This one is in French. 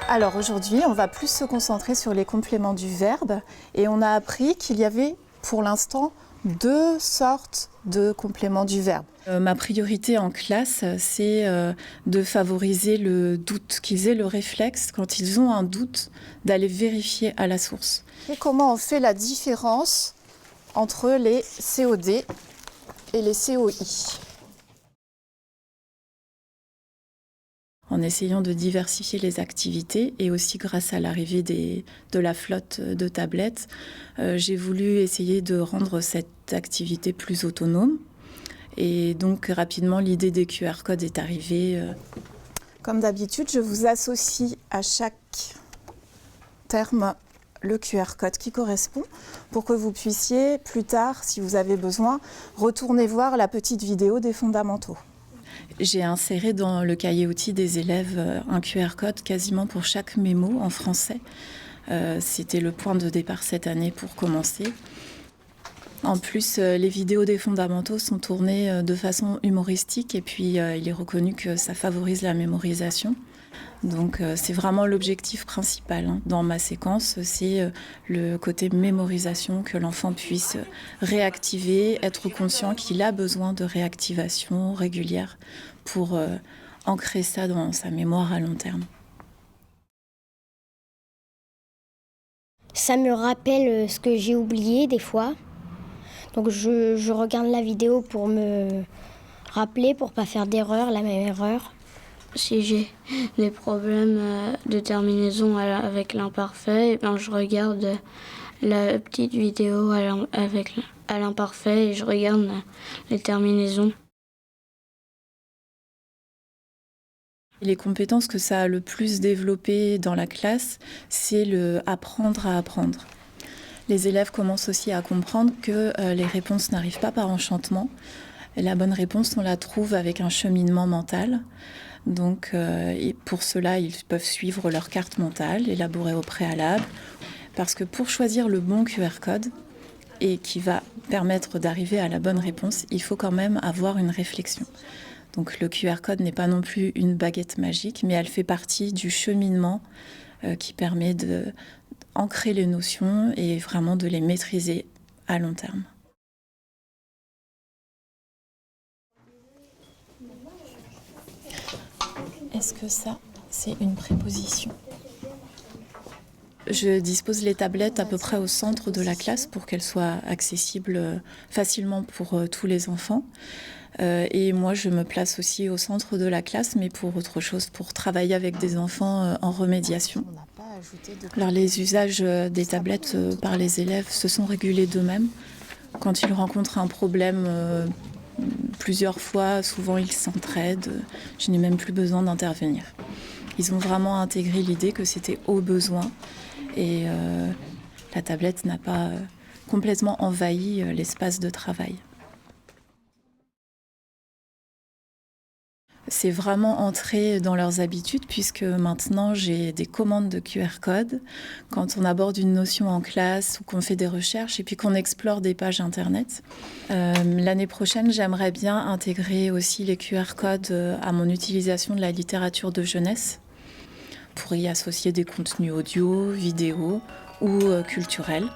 Alors aujourd'hui, on va plus se concentrer sur les compléments du verbe et on a appris qu'il y avait pour l'instant 2 sortes de compléments du verbe. Ma priorité en classe, c'est de favoriser le doute, qu'ils aient le réflexe, quand ils ont un doute, d'aller vérifier à la source. Et comment on fait la différence entre les COD et les COI ? En essayant de diversifier les activités et aussi grâce à l'arrivée de la flotte de tablettes, j'ai voulu essayer de rendre cette activité plus autonome. Et donc rapidement, l'idée des QR codes est arrivée. Comme d'habitude, je vous associe à chaque terme le QR code qui correspond pour que vous puissiez plus tard, si vous avez besoin, retourner voir la petite vidéo des fondamentaux. J'ai inséré dans le cahier outils des élèves un QR code quasiment pour chaque mémo en français. C'était le point de départ cette année pour commencer. En plus, les vidéos des fondamentaux sont tournées de façon humoristique et puis il est reconnu que ça favorise la mémorisation. Donc c'est vraiment l'objectif principal dans ma séquence, c'est le côté mémorisation, que l'enfant puisse réactiver, être conscient qu'il a besoin de réactivation régulière pour ancrer ça dans sa mémoire à long terme. Ça me rappelle ce que j'ai oublié des fois. Donc je regarde la vidéo pour me rappeler, pour pas faire d'erreur, la même erreur. Si j'ai des problèmes de terminaison avec l'imparfait, je regarde la petite vidéo à l'imparfait et je regarde les terminaisons. Les compétences que ça a le plus développé dans la classe, c'est le apprendre à apprendre. Les élèves commencent aussi à comprendre que les réponses n'arrivent pas par enchantement. Et la bonne réponse, on la trouve avec un cheminement mental. Donc, et pour cela, ils peuvent suivre leur carte mentale, élaborée au préalable. Parce que pour choisir le bon QR code, et qui va permettre d'arriver à la bonne réponse, il faut quand même avoir une réflexion. Donc le QR code n'est pas non plus une baguette magique, mais elle fait partie du cheminement qui permet d'ancrer les notions et vraiment de les maîtriser à long terme. Est-ce que ça, c'est une préposition ? Je dispose les tablettes à peu près au centre de la classe pour qu'elles soient accessibles facilement pour tous les enfants. Et moi, je me place aussi au centre de la classe, mais pour autre chose, pour travailler avec des enfants en remédiation. Alors, les usages des tablettes par les élèves se sont régulés d'eux-mêmes. Quand ils rencontrent un problème plusieurs fois, souvent ils s'entraident. Je n'ai même plus besoin d'intervenir. Ils ont vraiment intégré l'idée que c'était au besoin. Et la tablette n'a pas complètement envahi l'espace de travail. C'est vraiment entré dans leurs habitudes puisque maintenant j'ai des commandes de QR code quand on aborde une notion en classe ou qu'on fait des recherches et puis qu'on explore des pages internet. L'année prochaine, j'aimerais bien intégrer aussi les QR codes à mon utilisation de la littérature de jeunesse pour y associer des contenus audio, vidéo ou culturels.